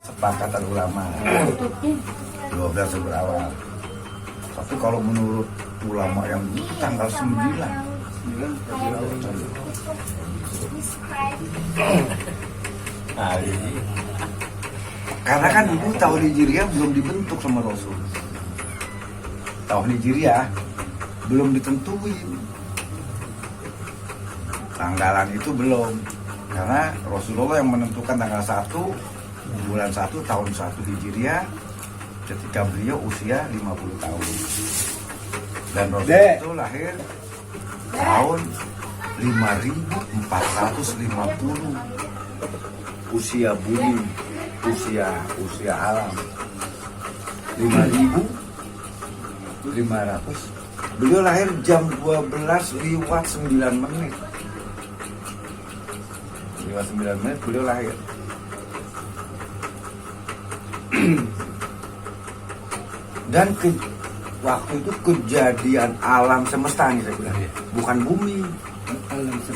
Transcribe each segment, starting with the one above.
sepakatan ulama 12 berawal. Tapi kalau menurut ulama yang tanggal 9 karena kan itu tahun Hijriah belum dibentuk sama Rasul. Tahun Hijriah belum ditentuin. Tanggalan itu belum. Karena Rasulullah yang menentukan tanggal 1 bulan 1 tahun 1 Hijriah ketika beliau usia 50 tahun. Dan Rasul itu lahir tahun 5450. Usia bumi, usia alam 5500. Beliau lahir jam 12:09. Lewat 9 menit beliau lahir. Dan waktu itu kejadian alam semesta nih saya bilang, bukan bumi,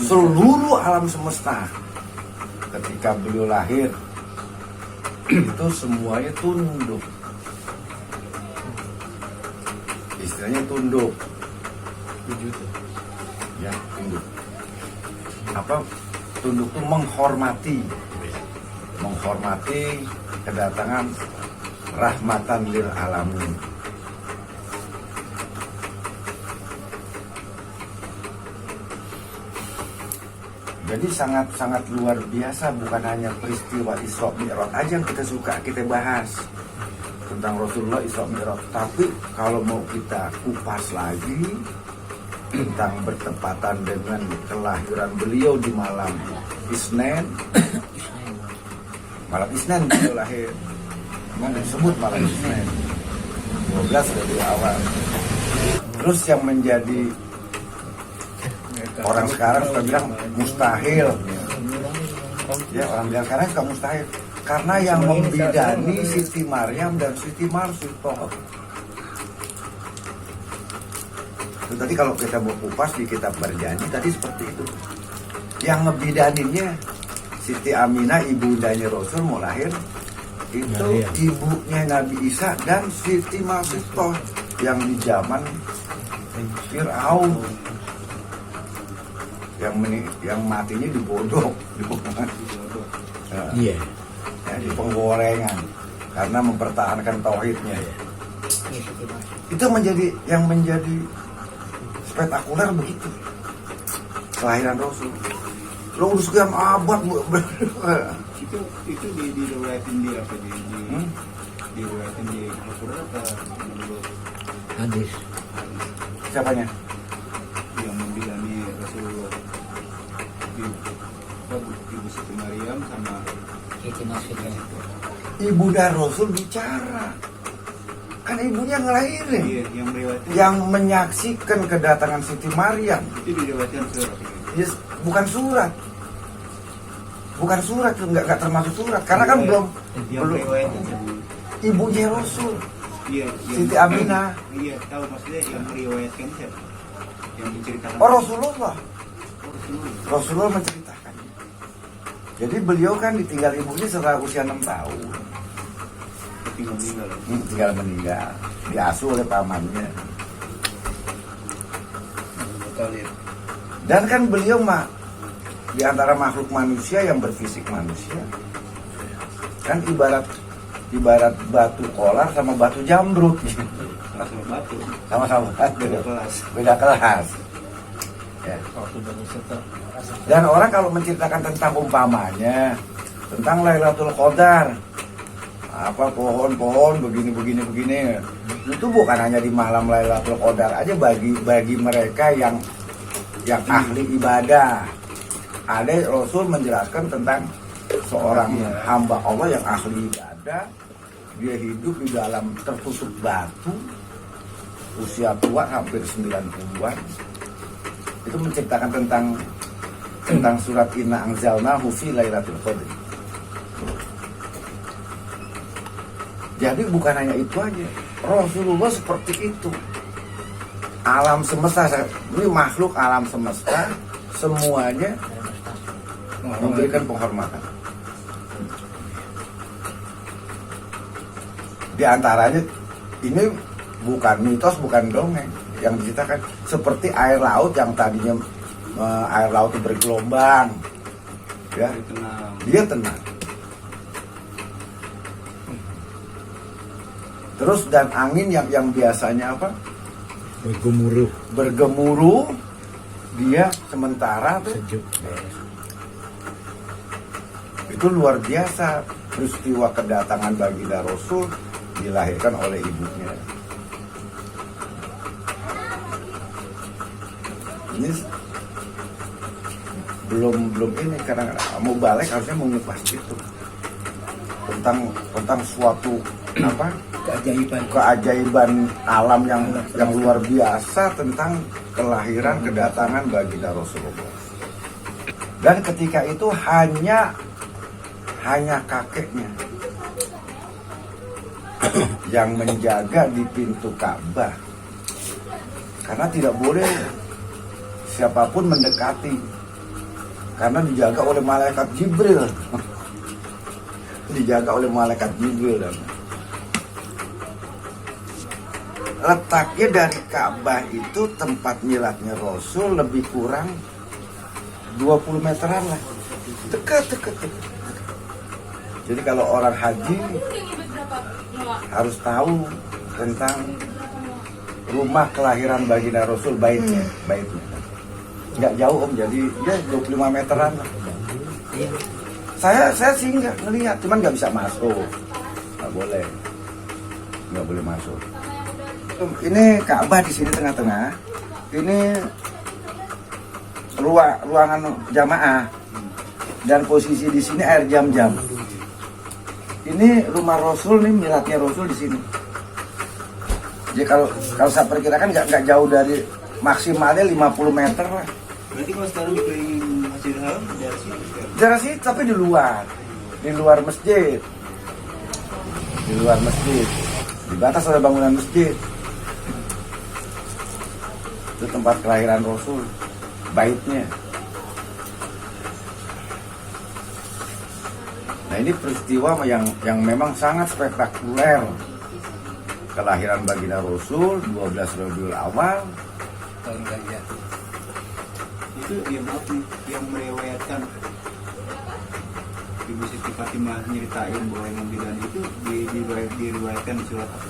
seluruh alam semesta. Ketika beliau lahir itu semuanya tunduk, istilahnya tunduk, ya tunduk. Apa tunduk itu menghormati kedatangan rahmatan lil alamin. Jadi sangat luar biasa, bukan hanya peristiwa Isra Mi'raj aja yang kita bahas tentang Rasulullah Isra Mi'raj, tapi kalau mau kita kupas lagi tentang bertepatan dengan kelahiran beliau di malam Isnin. Malam Isnin beliau lahir. Memang disebut malam Isnin 12 dari awal. Terus yang menjadi orang sekarang suka bilang mustahil. Ya, orang bilang sekarang suka mustahil karena yang membidani Siti Maryam dan Siti Marsitoh. Itu tadi kalau kita mau kupas di kitab Berjanji tadi seperti itu. Yang ngebidaninnya Siti Aminah, ibundanya Rasul mau lahir, itu ibunya Nabi Isa dan Siti Marsitoh yang di zaman Fir'aun. Yang matinya dibodok, ya, di penggorengan karena mempertahankan tauhidnya. Itu yang menjadi spektakuler begitu kelahiran Rasul. Lo udah sekian abad itu diriwayatin di apa diriwayatin di Al-Quran apa menurut hadis? Siapanya? Yang membidani Rasulullah Ibu Siti Maryam sama Itu maksudnya. Ibunda Rasul bicara. Kan ibunya ngelahirin. iya, yang meriwayatkan Yang menyaksikan kedatangan Siti Maryam. itu diriwayatkan surat. Yes, bukan surat. Bukan surat, nggak termasuk surat. Karena kan belum Meriwayatkan ibunya Rasul. iya, Siti Aminah. Iya, tahu maksudnya yang meriwayatkan siapa? Yang menceritakan. Oh, Rasulullah. Rasulullah. Rasulullah menceritakan. Jadi beliau kan ditinggal ibunya setelah usia 6 tahun. Tinggal meninggal. Tinggal meninggal. Diasuh oleh pamannya. Dan kan beliau di antara makhluk manusia yang berfisik manusia. Kan ibarat batu kolar sama batu jamrut. Sama batu. Sama-sama Beda kelas. beda kelas. Ya. Dan orang kalau menceritakan tentang umpamanya tentang Lailatul Qadar, apa pohon-pohon begini, itu bukan hanya di malam Lailatul Qadar aja bagi mereka yang ahli ibadah. Ada Rasul menjelaskan tentang seorang hamba Allah yang ahli ibadah, dia hidup di dalam tertutup batu, usia tua hampir 90-an. Itu menceritakan tentang surat Inna Anzalnahu fi Lailatul Qadar. Jadi bukan hanya itu aja, Rasulullah seperti itu. Alam semesta, ini makhluk alam semesta, semuanya memberikan penghormatan. Di antaranya ini bukan mitos, bukan dongeng yang diceritakan, seperti air laut yang tadinya air laut itu bergelombang, ya, Tenang. dia tenang. Terus dan angin yang biasanya apa? Bergemuruh. Bergemuruh, dia sementara tuh Sejuk. itu luar biasa. Peristiwa kedatangan baginda Rasul dilahirkan oleh ibunya. Ini belum ini, karena mau balik harusnya mengupas itu tentang suatu apa keajaiban alam yang luar biasa, tentang kelahiran kedatangan baginda Rasulullah. Dan ketika itu hanya kakeknya yang menjaga di pintu Ka'bah, karena tidak boleh siapapun mendekati, karena dijaga oleh malaikat Jibril. Dijaga oleh malaikat Jibril. Dan letaknya dari Ka'bah itu, tempat miladnya Rasul, lebih kurang 20 meteran lah, dekat. Jadi kalau orang haji harus tahu tentang rumah kelahiran baginda Rasul, baitnya. Nggak jauh om, jadi ya 25 meteran lah. Saya sih nggak ngelihat, cuman nggak bisa masuk, nggak boleh masuk. Ini Ka'bah di sini tengah-tengah, ini ruangan jamaah, dan posisi di sini air jam-jam. Ini rumah Rasul nih, miladnya Rasul di sini. Jadi kalau saya perkirakan nggak jauh dari, maksimalnya 50 meter lah. Berarti kalau sekarang dikelilingin Masjidil Haram dari situ sekarang? Jarak sih, tapi di luar masjid, dibatas oleh bangunan masjid. Itu tempat kelahiran Rasul, baitnya. Nah ini peristiwa yang memang sangat spektakuler. Kelahiran baginda Rasul 12 Rabiul Awal Tahun gajah. Itu yang meriwayatkan Ibu Siti Fatimah nyeritain bahwa Imam Bidan itu diriwayatkan di surat apa?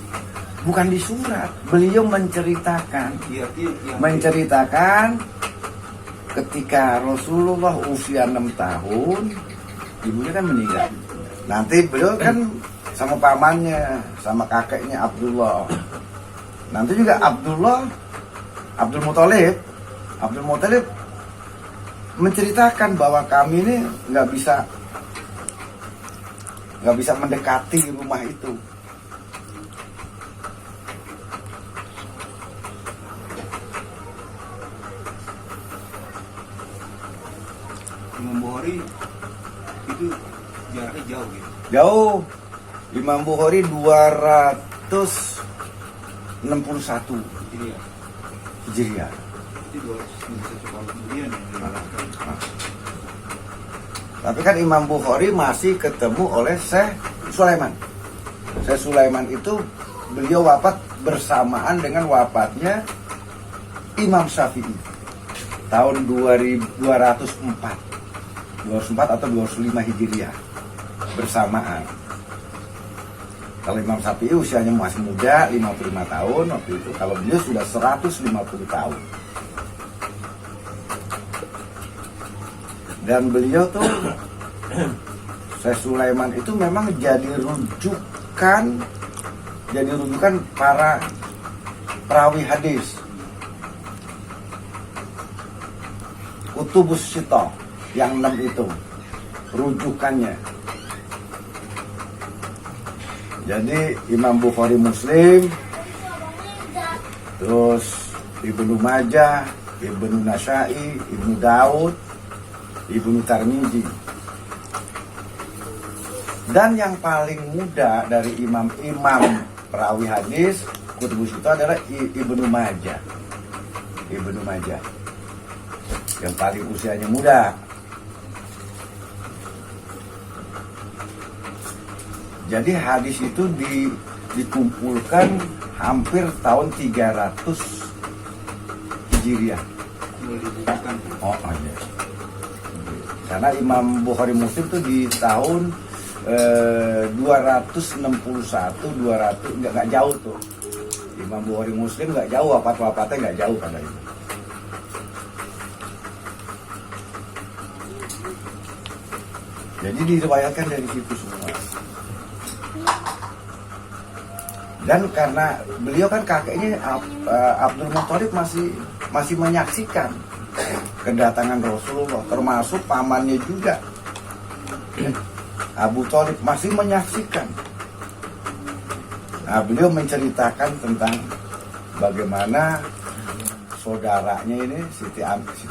bukan di surat, beliau menceritakan Iya, yang menceritakan ketika Rasulullah usia 6 tahun, ibunya kan meninggal. Nanti beliau kan sama pamannya, sama kakeknya Abdullah. Nanti juga Abdul Muthalib menceritakan bahwa kami ini nggak bisa mendekati rumah itu. Imam Bukhari itu jaraknya jauh gitu. Jauh. Imam Bukhari 261 Jadi ya, Hijriah. itu 291 tahun kemudian yang dilahirkan. Tapi kan Imam Bukhari masih ketemu oleh Syekh Sulaiman. Syekh Sulaiman itu beliau wafat bersamaan dengan wafatnya Imam Syafi'i tahun 204 atau 205 Hijriah, bersamaan. Kalau Imam Syafi'i usianya masih muda, 55 tahun waktu itu. Kalau beliau sudah 150 tahun. Dan beliau tuh, Syekh Sulaiman itu memang jadi rujukan para perawi hadis. Kutubus Sita yang 6 itu rujukannya. Jadi Imam Bukhari, Muslim, terus Ibnu Majah, Ibnu Nasai, Ibnu Daud, Ibnu Tirmidzi. Dan yang paling muda dari imam-imam perawi hadis kutubus itu adalah Ibnu Majah. Yang paling usianya muda. Jadi hadis itu dikumpulkan hampir tahun 300 Hijriah. Mulai dibutuhkan. Oh iya. Karena Imam Bukhari Muslim tuh di tahun 261, 200 nggak jauh tuh. Imam Bukhari Muslim nggak jauh, wafatnya nggak jauh pada itu. Jadi diriwayatkan dari situ semua. Dan karena beliau kan kakeknya Abdul Muthalib masih menyaksikan kedatangan Rasulullah, termasuk pamannya juga. Abu Thalib masih menyaksikan. Nah, beliau menceritakan tentang bagaimana saudaranya ini Siti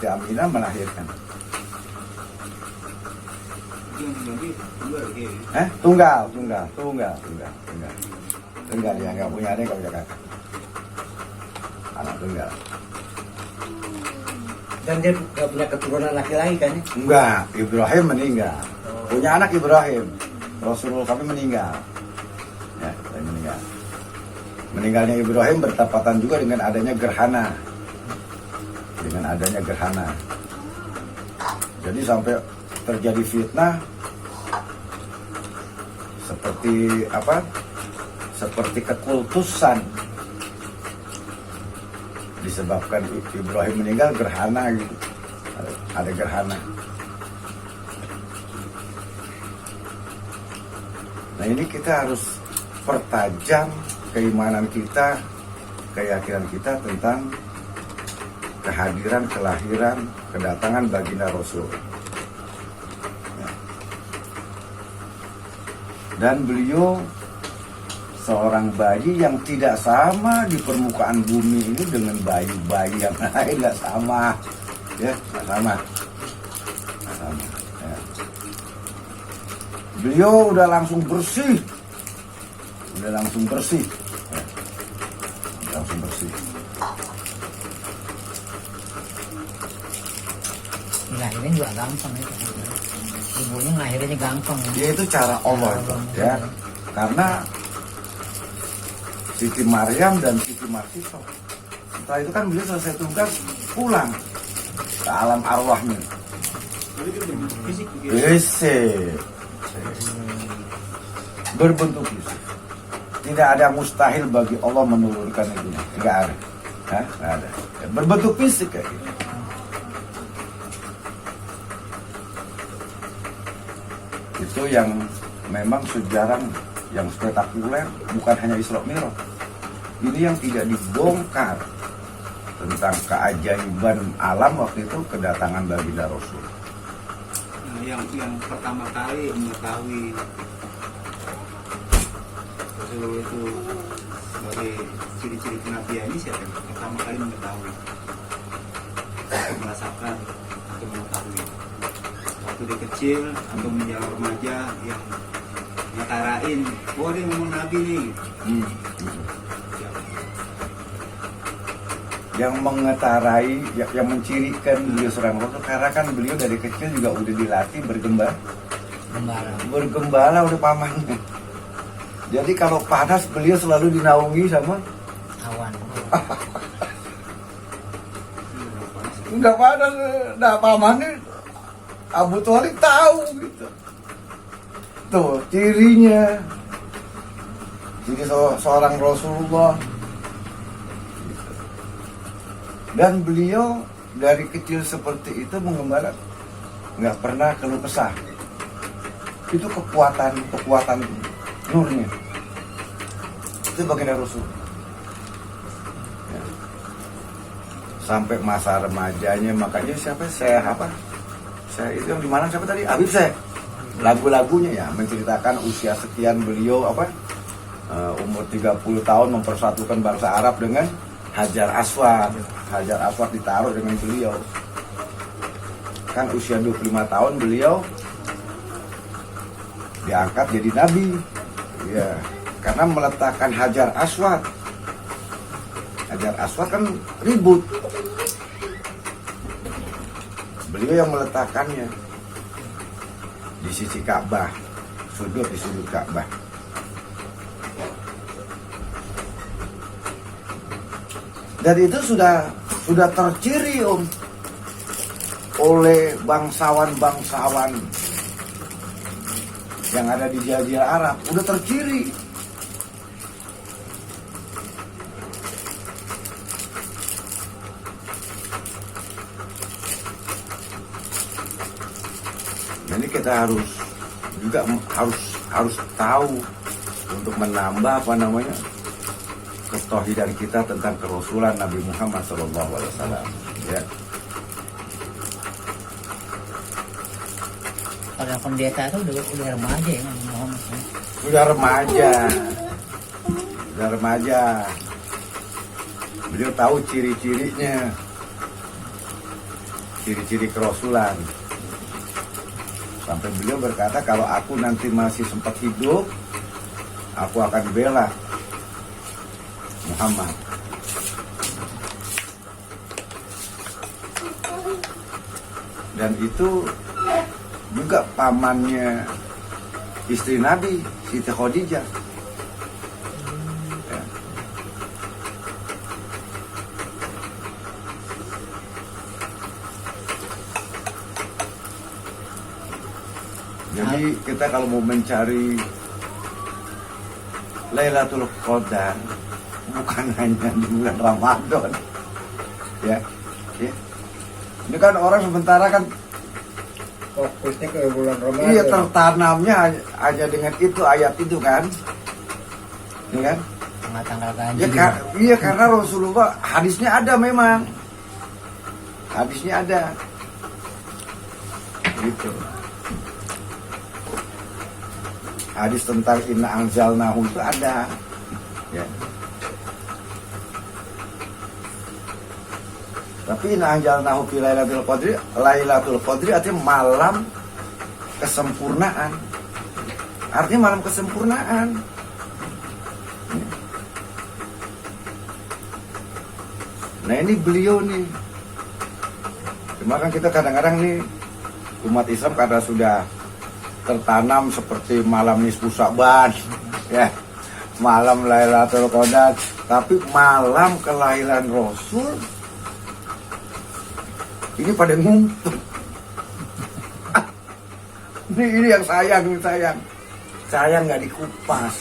Aminah melahirkan. Tunggal ya, nggak punya adik, nggak punya kakak, anak tunggal. Dan dia nggak punya keturunan laki-laki kan? Enggak, Ibrahim meninggal. Punya anak Ibrahim, Rasulullah kami meninggal. Ya, saya meninggal. Meninggalnya Ibrahim bertepatan juga dengan adanya gerhana. Jadi sampai terjadi fitnah seperti apa? Seperti kekultusan disebabkan Ibrahim meninggal, gerhana gitu. Ada gerhana. Nah, ini kita harus pertajam keimanan kita, keyakinan kita tentang kehadiran, kelahiran, kedatangan baginda Rasul. Dan beliau seorang bayi yang tidak sama di permukaan bumi ini dengan bayi-bayi yang lain, nggak sama, ya, nggak sama. Ya. Beliau udah langsung bersih, ya. Langsung bersih. Ngelahirin juga gampang itu. Ibunya ngelahirinnya gampang. Ya itu cara Allah itu, ya. Karena Siti Maryam dan Siti Marsiso, setelah itu kan beliau selesai tugas pulang ke alam arwahnya. Fisik Fisik. Berbentuk fisik. Tidak ada mustahil bagi Allah menurunkan itu. Tidak ada. Hah? Tidak ada. Berbentuk fisik kayak gitu. Itu yang memang sejarah yang spektakuler, bukan hanya Isra Mi'raj. Ini yang tidak dibongkar tentang keajaiban alam waktu itu, kedatangan baginda Rasul. Nah, yang pertama kali mengetahui Rasulullah itu sebagai ciri-ciri kenabian ini siapa yang pertama kali mengetahui, merasakan atau mengetahui waktu dia kecil atau menjadi remaja yang ngetarain, oh dia ngomong nabi nih. Yang mengetarai, yang mencirikan beliau seorang Rasul, karena kan beliau dari kecil juga udah dilatih bergembala udah pamannya. Jadi kalau panas beliau selalu dinaungi sama Awan. enggak panas, nah pamannya Abu Thalib tahu gitu. Tuh cirinya, jadi seorang Rasulullah. Dan beliau dari kecil seperti itu mengembala, nggak pernah keluh kesah. Itu kekuatan nurnya. Itu bagian dari Rasul. Ya. Sampai masa remajanya, makanya saya itu yang dimana siapa tadi? Habib saya. Lagu-lagunya ya menceritakan usia sekian beliau umur 30 tahun mempersatukan bangsa Arab dengan Hajar Aswad. Hajar Aswad ditaruh dengan beliau. Kan usia 25 tahun beliau diangkat jadi nabi. Ya, karena meletakkan Hajar Aswad. Hajar Aswad kan ribut. Beliau yang meletakkannya di sisi Ka'bah, di sudut Ka'bah. Dan itu sudah terciri Om oleh bangsawan-bangsawan yang ada di Jazirah Arab, udah terciri. Jadi kita harus tahu untuk menambah ketauhidan kita tentang kerasulan Nabi Muhammad SAW. Ya. Kalau pendeta itu udah remaja ya Muhammad. Udah remaja. Beliau tahu ciri-cirinya, ciri-ciri kerasulan. Sampai beliau berkata, kalau aku nanti masih sempat hidup, aku akan bela Muhammad. Dan itu juga pamannya istri Nabi, Siti Khadijah. Ya. Jadi kita kalau mau mencari Lailatul Qadar bukan hanya di bulan Ramadan, ya. Ini kan orang sementara kan Fokusnya ke bulan Ramadan. iya tertanamnya hanya dengan itu ayat itu kan, ini kan? Tanggal ganjil. Ya, iya karena Rasulullah hadisnya ada memang, hadisnya ada, gitu. Hadis tentang inna anzalnahu itu ada, ya. Tapi inna anzalnahu fi lailatul qadri artinya malam kesempurnaan. Artinya malam kesempurnaan. Nah ini beliau nih. Cuma kan kita kadang-kadang nih umat Islam karena sudah tertanam seperti malam nisfu Sya'ban, ya, malam Lailatul Qadar, tapi malam kelahiran Rasul ini pada ngumpul. Ini yang sayang nggak dikupas.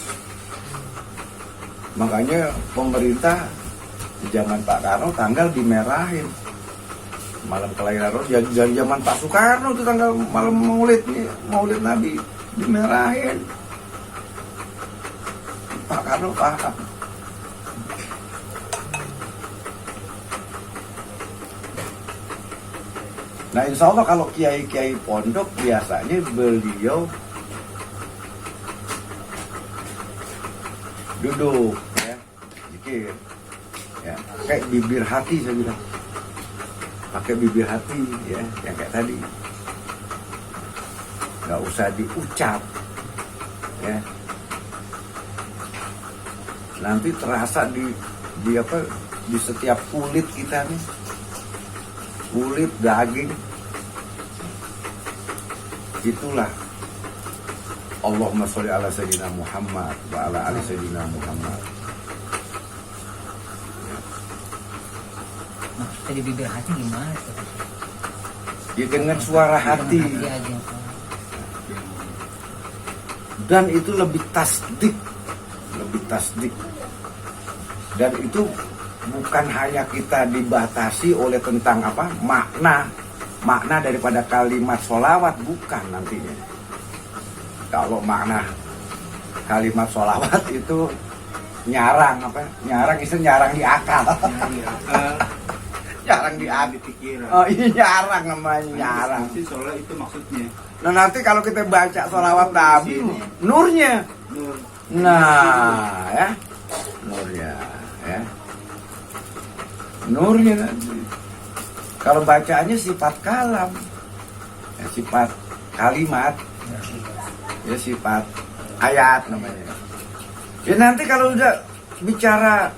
Makanya pemerintah di zaman Pak Karno tanggal dimerahin. Malam kelahiran Rasul, zaman Pak Soekarno itu tanggal malam Maulid Nabi dimerahin. Pak Karno paham. Nah insya Allah kalau kiai-kiai pondok biasanya beliau duduk ya, zikir ya, kayak bibir hati saya bilang. Pakai bibir hati ya, yang kayak tadi, nggak usah diucap ya, nanti terasa di setiap kulit kita nih, kulit daging, itulah Allahumma sholli ala sayyidina Muhammad wa ala ali sayyidina Muhammad. Maksudnya di bibir hati gimana? Ya dengan suara hati. Aja. Dan itu lebih tasdik. Dan itu bukan hanya kita dibatasi oleh tentang makna daripada kalimat sholawat, bukan nantinya. Kalau makna kalimat sholawat itu nyarang di akal. Nyarang di pikiran. Oh iya, nyarang namanya, nyarang. Nanti sholat itu maksudnya. Nah nanti kalau kita baca sholawat Nabi, nurnya. Nur. Nah ya, nurnya ya. Nurnya nanti. Kalau bacaannya sifat kalam, ya, sifat kalimat, ya sifat ayat namanya. Ya nanti kalau udah bicara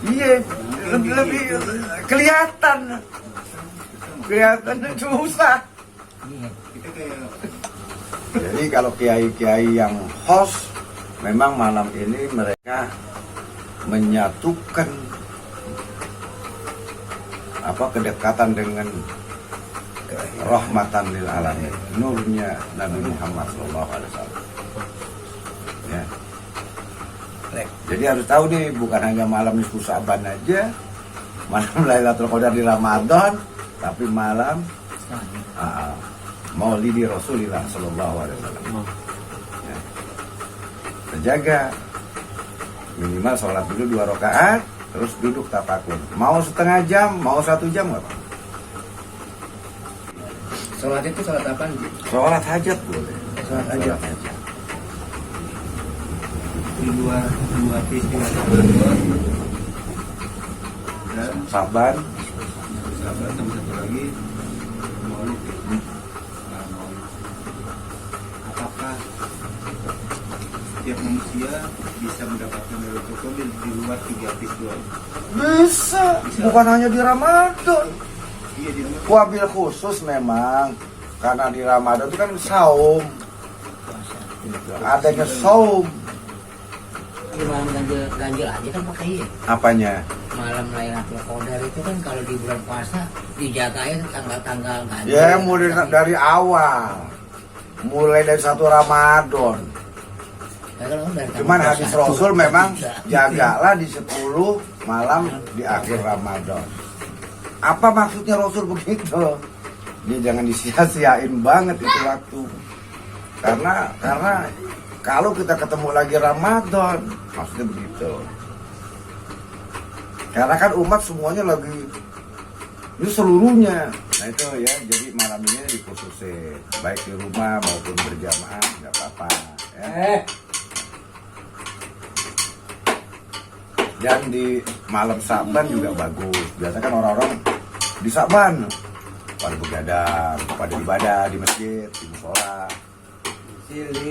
iya lebih kelihatan susah. Iya. Kita kayak Jadi kalau kiai-kiai yang host, memang malam ini mereka menyatukan kedekatan dengan rahmatan lil alamin, nurnya Nabi Muhammad SAW. Ya. Jadi harus tahu nih, bukan hanya malam nisfu Sa'ban aja, malam Lailatul Qadar di Ramadan, tapi malam Maulidi Rasulullah SAW. Ya. Terjaga, minimal sholat dulu 2 rakaat, terus duduk tafakur. Mau setengah jam, mau 1 jam nggak apa? Sholat itu sholat apa? Sholat hajat boleh. Sholat hajat. Di dua peristiwa Ramadan dan Saban, sahabat sama satu lagi Maulid. Nah, Maulid. Apakah setiap manusia bisa mendapatkan Lailatul Qadar di luar 3 peristiwa? bisa. Bukan hanya di Ramadan. Iya, di luar. Wabil khusus memang karena di Ramadan itu kan saum, adanya saum. Di malam ganjil aja kan pakai ya. Apanya? Malam Lailatul Qadar itu kan kalau di bulan puasa dijagain tanggal-tanggal ganjil. Ya mulai dari awal, mulai dari 1 Ramadan. Ya, kalau dari Cuman tanggal hadis 1 Rasul memang bisa. jagalah di 10 malam di akhir Ramadan. Apa maksudnya Rasul begitu? Ini jangan disia-siain banget itu waktu. Karena kalau kita ketemu lagi Ramadan, maksudnya begitu. Karena kan umat semuanya lagi, ini seluruhnya. Nah itu ya, jadi malam ini dikhususin, baik di rumah maupun berjamaah, nggak apa-apa. Ya. Dan di malam Sa'ban juga bagus. Biasa kan orang-orang di Sa'ban pada begadang, pada ibadah di masjid, di musola.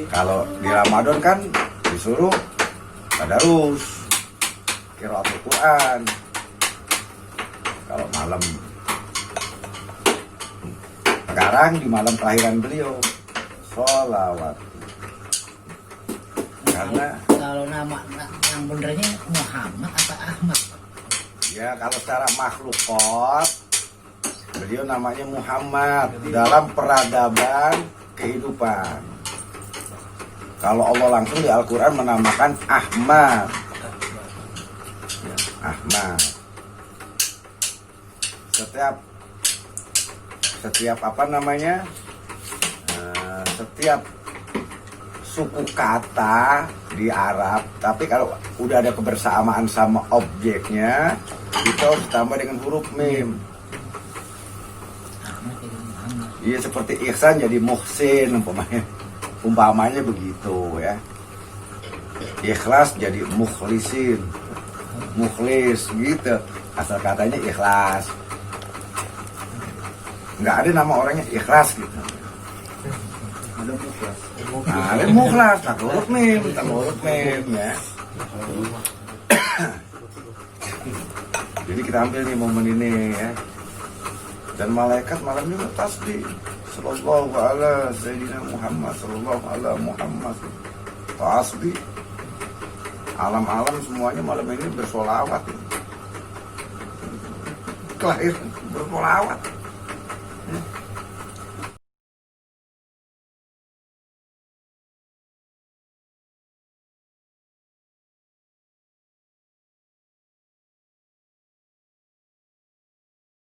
Kalau di Ramadan kan disuruh tadarus, qiraatul Quran. Kalau malam sekarang di malam kelahiran beliau, sholawat. Karena kalau nama yang benernya Muhammad atau Ahmad? ya kalau secara makhlukot beliau namanya Muhammad dalam peradaban kehidupan. Kalau Allah langsung di Al-Quran menamakan Ahmad. Ya, Ahmad. Setiap apa namanya? Setiap suku kata di Arab, tapi kalau udah ada kebersamaan sama objeknya, itu harus ditambah dengan huruf mim. Ahmad jadi Muhammad. Iya, seperti ihsan jadi muhsin umpamanya begitu ya. Ikhlas jadi mukhlisin, mukhlis gitu. Asal katanya ikhlas. Nggak ada nama orangnya ikhlas gitu. Ada mukhlas. Nah, ada mukhlas, tak huruf mim ya. Jadi kita ambil nih momen ini ya. Dan malaikat malam juga tasbih. Sallallahu ala Sayyidina Muhammad, sallallahu ala Muhammad. Tasbih. Alam-alam semuanya malam ini bersolawat. Kelahiran bersolawat.